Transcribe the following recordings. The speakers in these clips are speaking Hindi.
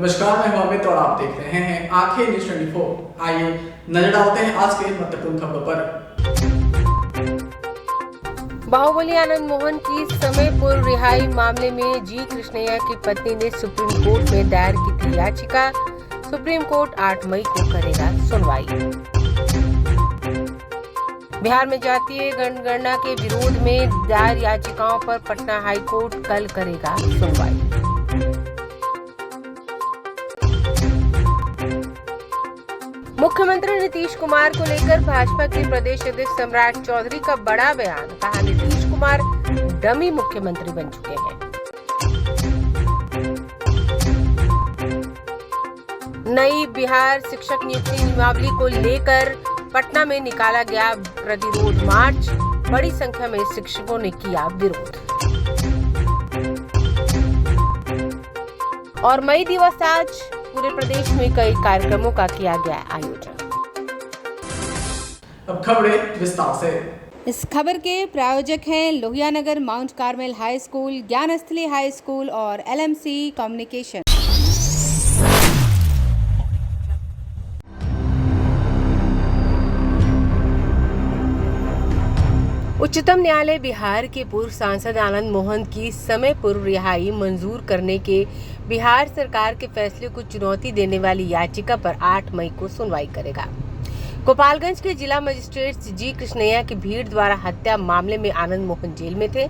नमस्कार, मैं हूं अमित और आप देख रहे हैं आंखें न्यूज 24। आइए नजर डालते हैं आज के महत्वपूर्ण खबरों पर। बाहुबली आनंद मोहन की समय पूर्व रिहाई मामले में जी कृष्णैया की पत्नी ने सुप्रीम कोर्ट में दायर की थी याचिका। सुप्रीम कोर्ट 8 मई को करेगा सुनवाई। बिहार में जातीय जनगणना के विरोध में दायर याचिकाओं पर पटना हाई कोर्ट कल करेगा सुनवाई। मुख्यमंत्री नीतीश कुमार को लेकर भाजपा के प्रदेश अध्यक्ष सम्राट चौधरी का बड़ा बयान। कहा, नीतीश कुमार डमी मुख्यमंत्री बन चुके हैं। नई बिहार शिक्षक नियुक्ति नियमावली को लेकर पटना में निकाला गया प्रतिरोध मार्च। बड़ी संख्या में शिक्षकों ने किया विरोध। और मई दिवस आज पूरे प्रदेश में कई कार्यक्रमों का किया गया आयोजन। अब खबरें विस्तार से। इस खबर के प्रायोजक हैं Lohia Nagar Mount Carmel High School, Gyansthali High School और LMC कम्युनिकेशन। उच्चतम न्यायालय बिहार के पूर्व सांसद आनंद मोहन की समय पूर्व रिहाई मंजूर करने के बिहार सरकार के फैसले को चुनौती देने वाली याचिका पर 8 मई को सुनवाई करेगा। गोपालगंज के जिला मजिस्ट्रेट जी कृष्णैया की भीड़ द्वारा हत्या मामले में आनंद मोहन जेल में थे।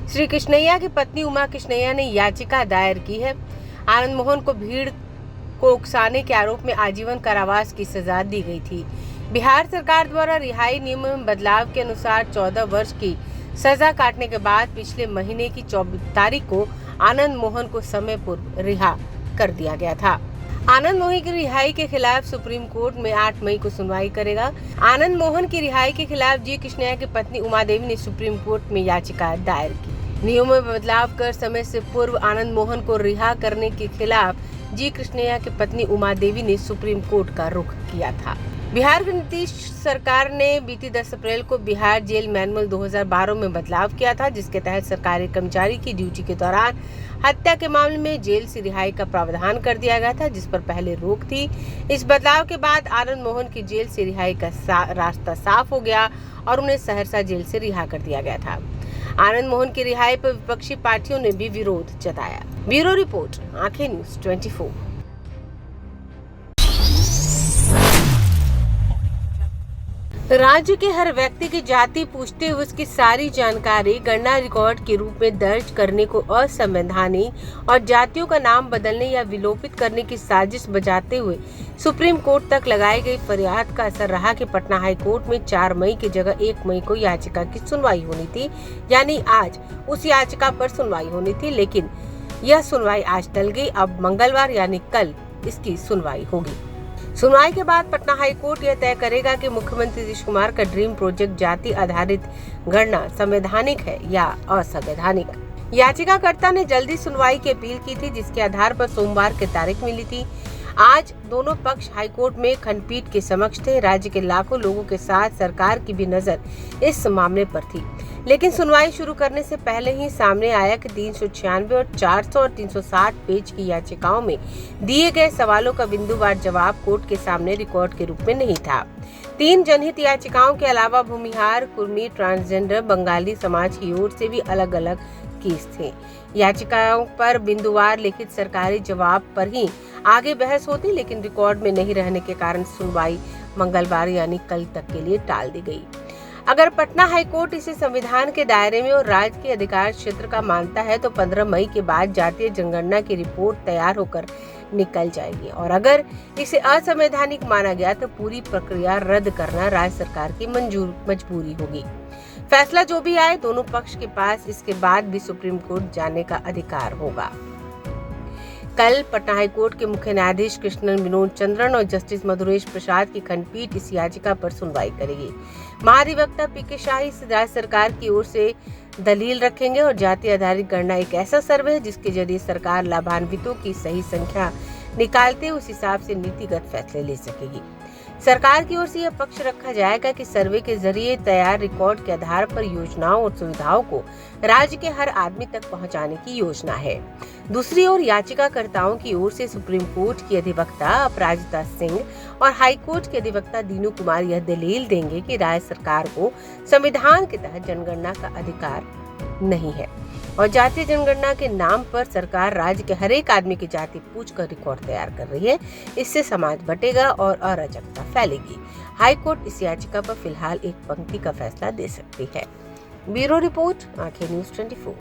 श्री कृष्णैया की पत्नी उमा कृष्णैया ने याचिका दायर की है। आनंद मोहन को भीड़ को उकसाने के आरोप में आजीवन कारावास की सजा दी गई थी। बिहार सरकार द्वारा रिहाई नियम में बदलाव के अनुसार 14 वर्ष की सजा काटने के बाद पिछले महीने की 24 तारीख को आनंद मोहन को समय पूर्व रिहा कर दिया गया था। आनंद मोहन की रिहाई के खिलाफ सुप्रीम कोर्ट में 8 मई को सुनवाई करेगा। आनंद मोहन की रिहाई के खिलाफ जी कृष्णैया की पत्नी उमा देवी ने सुप्रीम कोर्ट में याचिका दायर की। नियमों में बदलाव कर समय से पूर्व आनंद मोहन को रिहा करने के खिलाफ जी कृष्णैया की पत्नी उमा देवी ने सुप्रीम कोर्ट का रुख किया था। बिहार की नीतीश सरकार ने बीती 10 अप्रैल को बिहार जेल मैनुअल 2012 में बदलाव किया था, जिसके तहत सरकारी कर्मचारी की ड्यूटी के दौरान हत्या के मामले में जेल से रिहाई का प्रावधान कर दिया गया था, जिस पर पहले रोक थी। इस बदलाव के बाद आनंद मोहन की जेल से रिहाई का रास्ता साफ हो गया और उन्हें सहरसा जेल से रिहा कर दिया गया था। आनंद मोहन की रिहाई पर विपक्षी पार्टियों ने भी विरोध जताया। ब्यूरो रिपोर्ट, आंखें न्यूज 24। राज्य के हर व्यक्ति की जाति पूछते हुए उसकी सारी जानकारी गणना रिकॉर्ड के रूप में दर्ज करने को असंवैधानिक और जातियों का नाम बदलने या विलोपित करने की साजिश बजाते हुए सुप्रीम कोर्ट तक लगाई गई फरियाद का असर रहा कि पटना हाई कोर्ट में 4 मई की जगह 1 मई को याचिका की सुनवाई होनी थी। यानी आज उस याचिका पर सुनवाई होनी थी, लेकिन यह सुनवाई आज टल गई। अब मंगलवार यानी कल इसकी सुनवाई होगी। सुनवाई के बाद पटना हाई कोर्ट यह तय करेगा कि मुख्यमंत्री नीतीश कुमार का ड्रीम प्रोजेक्ट जाति आधारित गणना संवैधानिक है या असंवैधानिक। याचिकाकर्ता ने जल्दी सुनवाई की अपील की थी, जिसके आधार पर सोमवार की तारीख मिली थी। आज दोनों पक्ष हाई कोर्ट में खंडपीठ के समक्ष थे। राज्य के लाखों लोगों के साथ सरकार की भी नजर इस मामले पर थी, लेकिन सुनवाई शुरू करने से पहले ही सामने आया कि 396 और 400 और 360 पेज की याचिकाओं में दिए गए सवालों का बिंदुवार जवाब कोर्ट के सामने रिकॉर्ड के रूप में नहीं था। 3 जनहित याचिकाओं के अलावा भूमिहार, कुर्मी, ट्रांसजेंडर, बंगाली समाज की ओर से भी अलग अलग केस थे। याचिकाओं पर बिंदुवार लिखित सरकारी जवाब पर ही आगे बहस होती, लेकिन रिकॉर्ड में नहीं रहने के कारण सुनवाई मंगलवार यानी कल तक के लिए टाल दी गई। अगर पटना हाई कोर्ट इसे संविधान के दायरे में और राज्य के अधिकार क्षेत्र का मानता है तो 15 मई के बाद जातीय जनगणना की रिपोर्ट तैयार होकर निकल जाएगी, और अगर इसे असंवैधानिक माना गया तो पूरी प्रक्रिया रद्द करना राज्य सरकार की मजबूरी होगी। फैसला जो भी आए, दोनों पक्ष के पास इसके बाद भी सुप्रीम कोर्ट जाने का अधिकार होगा। कल पटना हाई कोर्ट के मुख्य न्यायाधीश कृष्णन विनोद चंद्रन और जस्टिस मधुरेश प्रसाद की खंडपीठ इस याचिका पर सुनवाई करेगी। महाधिवक्ता पीके शाही राज्य सरकार की ओर से दलील रखेंगे और जाति आधारित गणना एक ऐसा सर्वे है जिसके जरिए सरकार लाभान्वितों की सही संख्या निकालते उस हिसाब से नीतिगत फैसले ले सकेगी। सरकार की ओर से यह पक्ष रखा जाएगा कि सर्वे के जरिए तैयार रिकॉर्ड के आधार पर योजनाओं और सुविधाओं को राज्य के हर आदमी तक पहुंचाने की योजना है। दूसरी ओर याचिकाकर्ताओं की ओर से सुप्रीम कोर्ट की अधिवक्ता अपराजिता सिंह और हाई कोर्ट के अधिवक्ता दीनू कुमार यह दलील देंगे कि राज्य सरकार को संविधान के तहत जनगणना का अधिकार नहीं है और जातीय जनगणना के नाम पर सरकार राज्य के हर एक आदमी की जाति पूछकर रिकॉर्ड तैयार कर रही है। इससे समाज बटेगा और अराजकता फैलेगी। हाई कोर्ट इस याचिका पर फिलहाल एक पंक्ति का फैसला दे सकती है। ब्यूरो रिपोर्ट, आंखें न्यूज़ 24।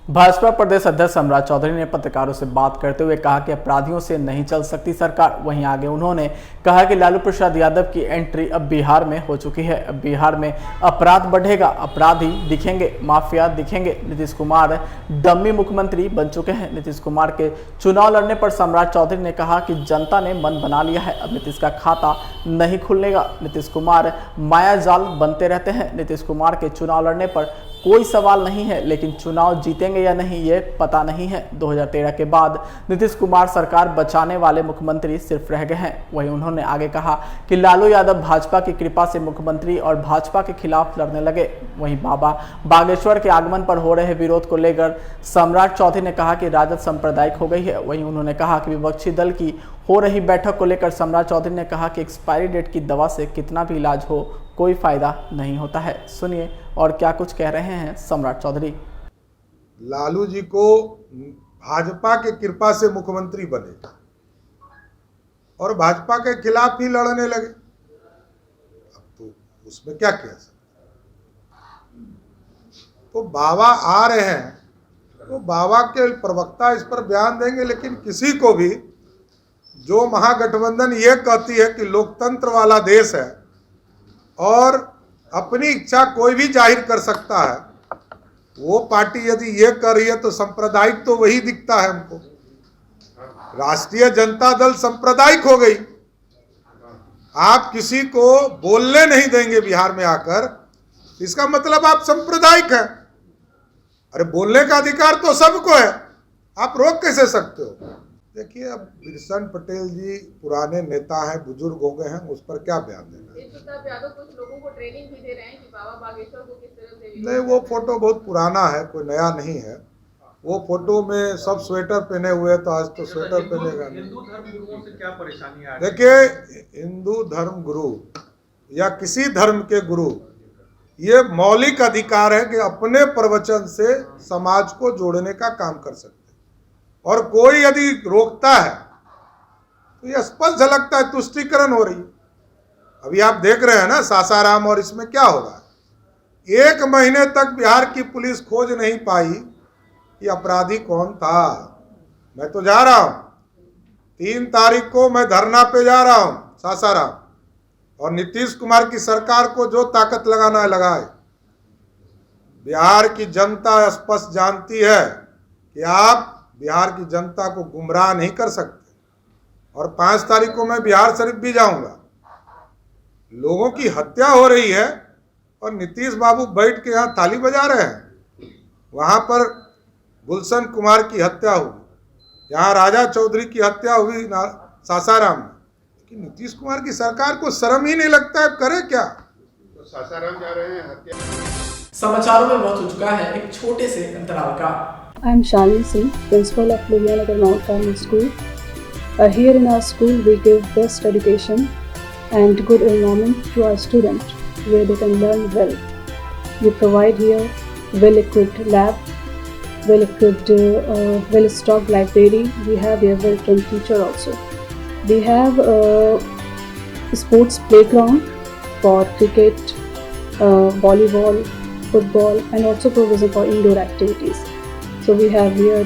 भाजपा प्रदेश अध्यक्ष सम्राट चौधरी ने पत्रकारों से बात करते हुए कहा कि अपराधियों से नहीं चल सकती सरकार। वहीं आगे उन्होंने कहा कि लालू प्रसाद यादव की एंट्री अब बिहार में हो चुकी है। अब बिहार में अपराध बढ़ेगा, अपराधी दिखेंगे, माफिया दिखेंगे। नीतीश कुमार डम्मी मुख्यमंत्री बन चुके हैं। नीतीश कुमार के चुनाव लड़ने पर सम्राट चौधरी ने कहा कि जनता ने मन बना लिया है, अब नीतीश का खाता नहीं खुलेगा। नीतीश कुमार माया जाल बनते रहते हैं। नीतीश कुमार के चुनाव लड़ने पर कोई सवाल नहीं है, लेकिन चुनाव जीतेंगे या नहीं ये पता नहीं है। 2013 के बाद नीतीश कुमार सरकार बचाने वाले मुख्यमंत्री सिर्फ रह गए हैं। वहीं उन्होंने आगे कहा कि लालू यादव भाजपा की कृपा से मुख्यमंत्री और भाजपा के खिलाफ लड़ने लगे। वहीं बाबा बागेश्वर के आगमन पर हो रहे विरोध को लेकर सम्राट चौधरी ने कहा कि राजद सांप्रदायिक हो गई है। वहीं उन्होंने कहा कि विपक्षी दल की हो रही बैठक को लेकर सम्राट चौधरी ने कहा कि एक्सपायरी डेट की दवा से कितना भी इलाज हो कोई फायदा नहीं होता है। सुनिए और क्या कुछ कह रहे हैं सम्राट चौधरी। लालू जी को भाजपा के कृपा से मुख्यमंत्री बने और भाजपा के खिलाफ ही लड़ने लगे। अब तो उसमें क्या कह सकते। तो बाबा आ रहे हैं तो बाबा के प्रवक्ता इस पर बयान देंगे, लेकिन किसी को भी जो महागठबंधन ये कहती है कि लोकतंत्र वाला देश है और अपनी इच्छा कोई भी जाहिर कर सकता है, वो पार्टी यदि ये कर रही है तो सांप्रदायिक तो वही दिखता है हमको। राष्ट्रीय जनता दल सांप्रदायिक हो गई। आप किसी को बोलने नहीं देंगे बिहार में आकर, इसका मतलब आप सांप्रदायिक हैं। अरे बोलने का अधिकार तो सबको है, आप रोक कैसे सकते हो। देखिए, अब बिरसन पटेल जी पुराने नेता हैं, बुजुर्ग हो गए हैं, उस पर क्या बयान देना है। कुछ लोगों को ट्रेनिंग भी दे रहे हैं कि बाबा बागेश्वर को किस तरह से। नहीं, वो फोटो बहुत पुराना है, कोई नया नहीं है। वो फोटो में सब स्वेटर पहने हुए, तो आज तो स्वेटर पहनेगा। हिंदू धर्म गुरुओं से क्या परेशानी आ रही है? देखिए, हिंदू धर्म गुरु या किसी धर्म के गुरु, ये मौलिक अधिकार है कि अपने प्रवचन से समाज को जोड़ने का काम कर सकते हैं, और कोई यदि रोकता है तो ये स्पष्ट झलकता है, तुष्टीकरण हो रही है। अभी आप देख रहे हैं ना सासाराम, और इसमें क्या होगा। 1 महीने तक बिहार की पुलिस खोज नहीं पाई कि अपराधी कौन था। मैं तो जा रहा हूं, 3 तारीख को मैं धरना पे जा रहा हूं सासाराम, और नीतीश कुमार की सरकार को जो ताकत लगाना है लगाए। बिहार की जनता स्पष्ट जानती है कि आप बिहार की जनता को गुमराह नहीं कर सकते। और 5 तारीख को मैं बिहार शरीफ भी जाऊंगा। लोगों की हत्या हो रही है और नीतीश बाबू बैठ के यहाँ ताली बजा रहे हैं। वहाँ पर गुलशन कुमार की हत्या हुई, यहाँ राजा चौधरी की हत्या हुई सासाराम में। कि नीतीश कुमार की सरकार को शर्म ही नहीं लगता है, करे क्या। तो सासाराम जा रहे हैं हत्या। समाचारों में वक्त हो चुका है एक छोटे से अंतराल का। I am Shalini Singh, principal of Lohiyanagar Mount Carmel School. Here in our school, we give best education and good environment to our students, where they can learn well. We provide here well-equipped lab, well-equipped, well-stocked library. We have here well-trained teacher also. We have a sports playground for cricket, volleyball, football, and also provision for indoor activities. So we have here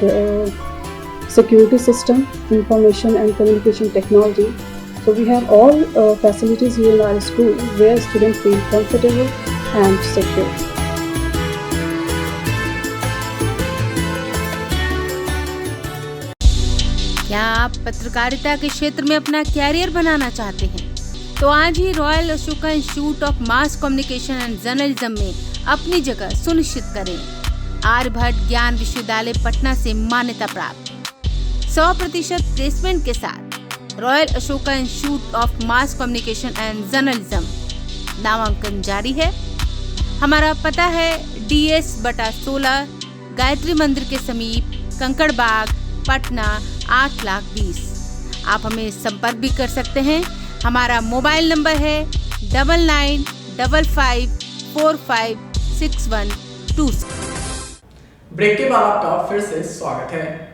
security system, information and communication technology. So we have all facilities here in our school where students feel comfortable and secure. क्या आप पत्रकारिता के क्षेत्र में अपना कैरियर बनाना चाहते हैं? तो आज ही Royal Ashoka Institute of Mass Communication and Journalism में अपनी जगह सुनिश्चित करें। आर्यभट्ट ज्ञान विश्वविद्यालय पटना से मान्यता प्राप्त। 100% प्लेसमेंट के साथ royal Ashoka Institute of Mass Communication and journalism नामांकन जारी है। हमारा पता है DS/16 गायत्री मंदिर के समीप, कंकड़बाग, पटना 8,20,000। आप हमें संपर्क भी कर सकते हैं। हमारा मोबाइल नंबर है 9955456126। ब्रेक के बाद आपका फिर से स्वागत है।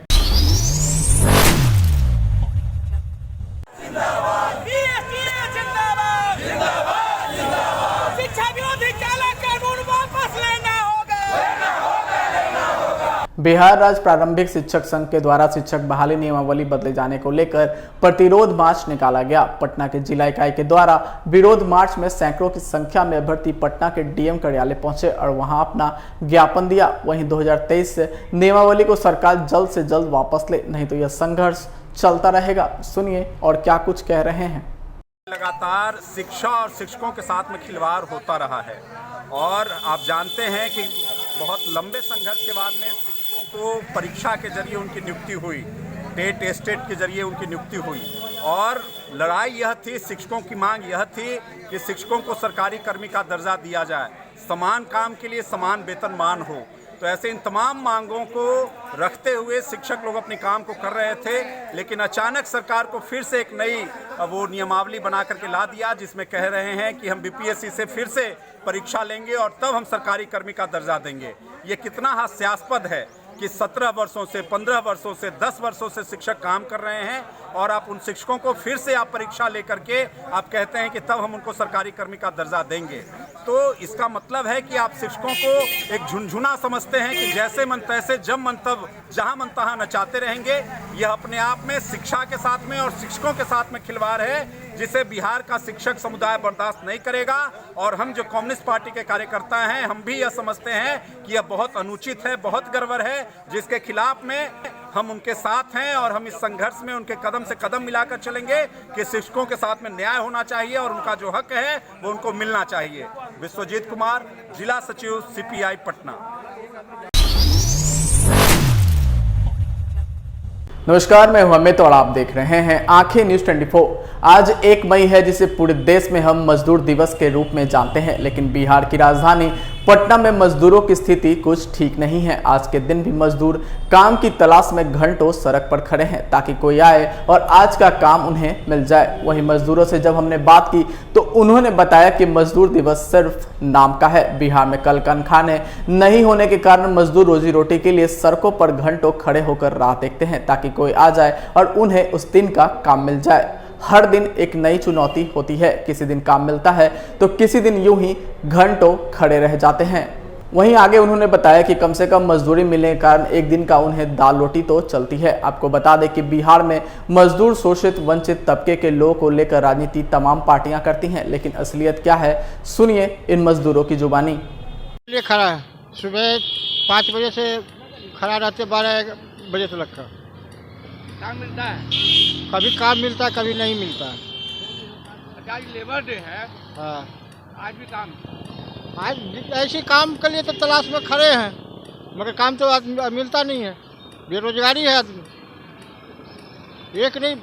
बिहार राज्य प्रारंभिक शिक्षक संघ के द्वारा शिक्षक बहाली नियमावली बदले जाने को लेकर प्रतिरोध मार्च निकाला गया। पटना के जिला इकाई के द्वारा विरोध मार्च में सैकड़ों की संख्या में अभ्यर्थी पटना के DM कार्यालय पहुंचे और वहां अपना ज्ञापन दिया। वहीं 2023 से नियमावली को सरकार जल्द से जल्द वापस ले, नहीं तो यह संघर्ष चलता रहेगा। सुनिए और क्या कुछ कह रहे हैं। लगातार शिक्षा और शिक्षकों के साथ में खिलवाड़ होता रहा है और आप जानते हैं कि बहुत लंबे संघर्ष के बाद में शिक्षकों को परीक्षा के जरिए उनकी नियुक्ति हुई, टेट के जरिए उनकी नियुक्ति हुई और लड़ाई यह थी, शिक्षकों की मांग यह थी कि शिक्षकों को सरकारी कर्मी का दर्जा दिया जाए, समान काम के लिए समान वेतनमान हो। तो ऐसे इन तमाम मांगों को रखते हुए शिक्षक लोग अपने काम को कर रहे थे, लेकिन अचानक सरकार को फिर से एक नई वो नियमावली बना करके ला दिया, जिसमें कह रहे हैं कि हम BPSC से फिर से परीक्षा लेंगे और तब हम सरकारी कर्मी का दर्जा देंगे। ये कितना हास्यास्पद है कि 17 वर्षों से, 15 वर्षों से, 10 वर्षों से शिक्षक काम कर रहे हैं और आप उन शिक्षकों को फिर से आप परीक्षा लेकर के आप कहते हैं कि तब हम उनको सरकारी कर्मी का दर्जा देंगे। तो इसका मतलब है कि आप शिक्षकों को एक झुनझुना समझते हैं कि जैसे मन तैसे, जब मन तब, जहां मन तहां नचाते रहेंगे। यह अपने आप में शिक्षा के साथ में और शिक्षकों के साथ में खिलवाड़ है, जिसे बिहार का शिक्षक समुदाय बर्दाश्त नहीं करेगा। और हम जो कम्युनिस्ट पार्टी के कार्यकर्ता हैं, हम भी यह समझते हैं कि यह बहुत अनुचित है, बहुत गड़बड़ है, जिसके खिलाफ में हम उनके साथ हैं और हम इस संघर्ष में उनके कदम से कदम मिलाकर चलेंगे कि शिक्षकों के साथ में न्याय होना चाहिए और उनका जो हक है वो उनको मिलना चाहिए। विश्वजीत कुमार, जिला सचिव CPI पटना। नमस्कार, मैं हूं अमित और आप देख रहे हैं आंखें न्यूज 24। आज 1 मई है, जिसे पूरे देश में हम मजदूर दिवस के रूप में जानते हैं, लेकिन बिहार की राजधानी पटना में मजदूरों की स्थिति कुछ ठीक नहीं है। आज के दिन भी मजदूर काम की तलाश में घंटों सड़क पर खड़े हैं ताकि कोई आए और आज का काम उन्हें मिल जाए। वहीं मजदूरों से जब हमने बात की तो उन्होंने बताया कि मजदूर दिवस सिर्फ नाम का है। बिहार में कल कारखाने नहीं होने के कारण मजदूर रोजी रोटी के लिए सड़कों पर घंटों खड़े होकर राह देखते हैं ताकि कोई आ जाए और उन्हें उस दिन का काम मिल जाए। हर दिन एक नई चुनौती होती है, किसी दिन काम मिलता है तो किसी दिन यूं ही घंटों खड़े रह जाते हैं। वहीं आगे उन्होंने बताया कि कम से कम मजदूरी मिलने के कारण एक दिन का उन्हें दाल रोटी तो चलती है। आपको बता दें कि बिहार में मजदूर शोषित वंचित तबके के लोगों को लेकर राजनीति तमाम पार्टियां करती हैं, लेकिन असलियत क्या है, सुनिए इन मजदूरों की जुबानी। खड़ा है, सुबह 5 बजे से खड़ा रहते 12 बजे तक का काम मिलता है। कभी काम मिलता है, कभी नहीं मिलता है। आज लेबर डे है। हाँ, आज भी काम, आज ऐसे काम के लिए तो तलाश में खड़े हैं, मगर काम तो आज मिलता नहीं है। बेरोजगारी है आदमी, एक नहीं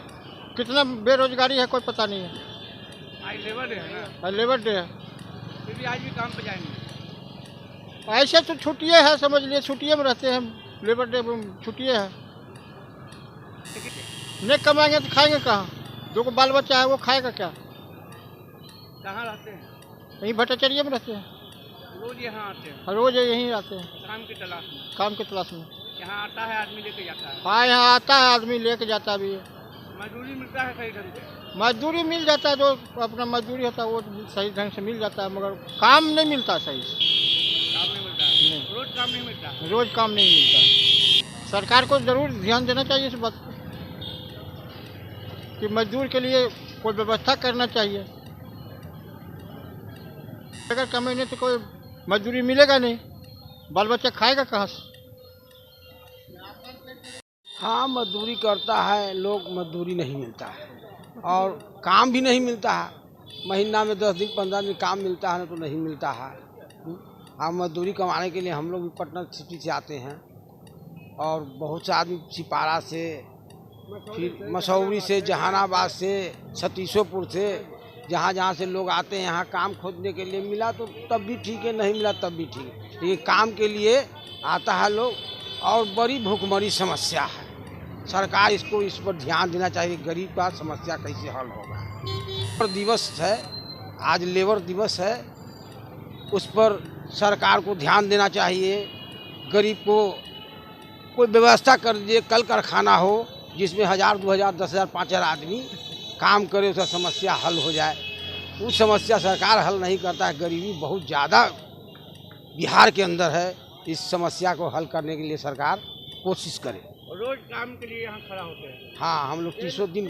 कितना बेरोजगारी है कोई पता नहीं है। आज लेबर डे है ना? आज लेबर डे है, फिर भी आज भी काम पे जाएंगे। ऐसे तो छुट्टियाँ है, समझ लिए छुट्टियाँ में रहते हैं। लेबर डे छुट्टियाँ है, नहीं कमाएंगे तो खाएंगे कहाँ? 2 बाल बच्चा है, वो खाएगा क्या? कहाँ रहते हैं? यहीं भट्टाचार्य में रहते हैं। रोज यहाँ आते हैं? रोज यहीं आते हैं काम की तलाश में। काम की तलाश में। यहाँ आता है आदमी लेके जाता है। हाँ, यहाँ आता है आदमी लेके जाता भी है। मजदूरी मिलता है सही ढंग से? मजदूरी मिल जाता है, जो अपना मजदूरी होता है वो सही ढंग से मिल जाता है, मगर काम नहीं मिलता सही से। काम नहीं मिलता है? नहीं। रोज काम नहीं मिलता? रोज काम नहीं मिलता। सरकार को जरूर ध्यान देना चाहिए इस बात पर कि मजदूर के लिए कोई व्यवस्था करना चाहिए। अगर कमाने तो कोई मजदूरी मिलेगा नहीं, बाल बच्चा खाएगा कहाँ से? हाँ, मजदूरी करता है लोग, मजदूरी नहीं मिलता है और काम भी नहीं मिलता है। महीना में 10 दिन 15 दिन काम मिलता है, ना तो नहीं मिलता है। अब मजदूरी कमाने के लिए हम लोग भी पटना सिटी से आते हैं और बहुत से आदमी सिपारा से, फिर मसौरी से, जहानाबाद से, सतीशोपुर से, जहाँ जहाँ से लोग आते हैं यहाँ काम खोजने के लिए। मिला तो तब भी ठीक है, नहीं मिला तब भी ठीक है। ये काम के लिए आता है लोग, और बड़ी भूखमरी समस्या है। सरकार इस पर ध्यान देना चाहिए, गरीब का समस्या कैसे हल होगा। लेबर दिवस है आज, लेबर दिवस है, उस पर सरकार को ध्यान देना चाहिए। गरीब को कोई व्यवस्था कर दीजिए, कल कारखाना हो जिसमें 1000, 2000, 10,000, 5,000 आदमी काम करे, उसका समस्या हल हो जाए। वो समस्या सरकार हल नहीं करता है। गरीबी बहुत ज़्यादा बिहार के अंदर है। इस समस्या को हल करने के लिए सरकार कोशिश करे। रोज काम के लिए यहाँ खड़ा होते हैं? हाँ, हम लोग 30 दिन,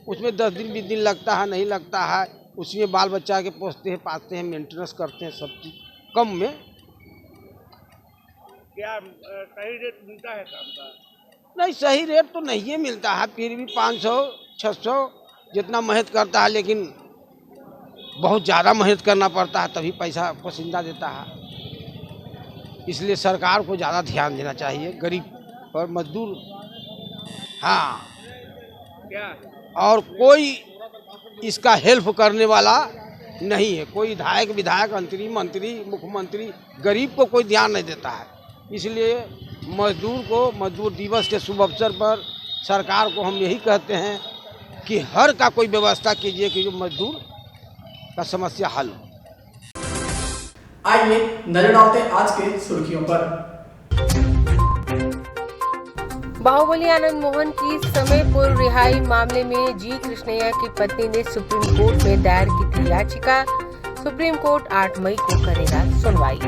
उसमें 10 दिन 20 दिन लगता है, नहीं लगता है। उसमें बाल बच्चा के पोसते हैं, पालते हैं, मेंटेनेंस करते हैं, सब चीज़ कम में। क्या सही रेट मिलता है काम का? नहीं, सही रेट तो नहीं मिलता है, फिर भी 500, 600 जितना मेहनत करता है, लेकिन बहुत ज़्यादा मेहनत करना पड़ता है तभी पैसा पसंदा देता है। इसलिए सरकार को ज़्यादा ध्यान देना चाहिए गरीब और मजदूर। हाँ, क्या और कोई इसका हेल्प करने वाला नहीं है। कोई विधायक, मंत्री, मुख्यमंत्री गरीब को कोई ध्यान नहीं देता है। इसलिए मजदूर दिवस के शुभ अवसर पर सरकार को हम यही कहते हैं कि हर का कोई व्यवस्था कीजिए कि जो मजदूर का समस्या हल हो। आइए नजर डालते हैं आज के सुर्खियों पर। बाहुबली आनंद मोहन की समय पूर्व रिहाई मामले में जी कृष्णैया की पत्नी ने सुप्रीम कोर्ट में दायर की थी याचिका। सुप्रीम कोर्ट 8 मई को करेगा सुनवाई।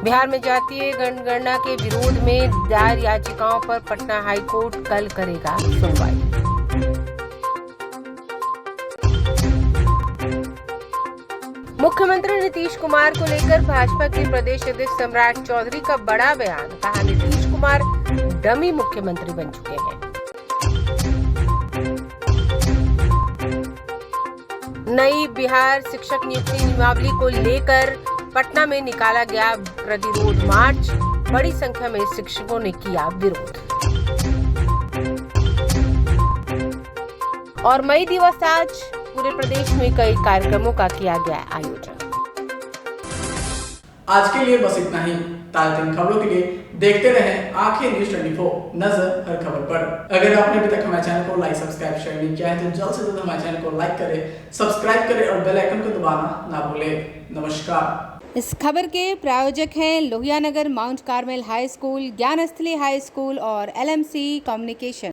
बिहार में जातीय जनगणना के विरोध में दायर याचिकाओं पर पटना हाई कोर्ट कल करेगा सुनवाई। मुख्यमंत्री नीतीश कुमार को लेकर भाजपा के प्रदेश अध्यक्ष सम्राट चौधरी का बड़ा बयान। कहा, नीतीश कुमार डमी मुख्यमंत्री बन चुके हैं। नई बिहार शिक्षक नियुक्ति नियमावली को लेकर पटना में निकाला गया प्रतिरोध मार्च। बड़ी संख्या में शिक्षकों ने किया विरोध। और मई दिवस आज पूरे प्रदेश में कई कार्यक्रमों का किया गया आयोजन। आज के लिए बस इतना ही। ताज़ा खबरों के लिए देखते रहें आंखें न्यूज़ 24, नजर हर खबर पर। अगर आपने अभी तक हमारे चैनल को लाइक, सब्सक्राइब, शेयर नहीं किया है तो जल्द से जल्द हमारे चैनल को लाइक करें, सब्सक्राइब करें और बेल आइकन को दबाना ना भूलें। नमस्कार। इस खबर के प्रायोजक हैं Lohia Nagar Mount Carmel High School, Gyansthali High School और LMC कम्युनिकेशन।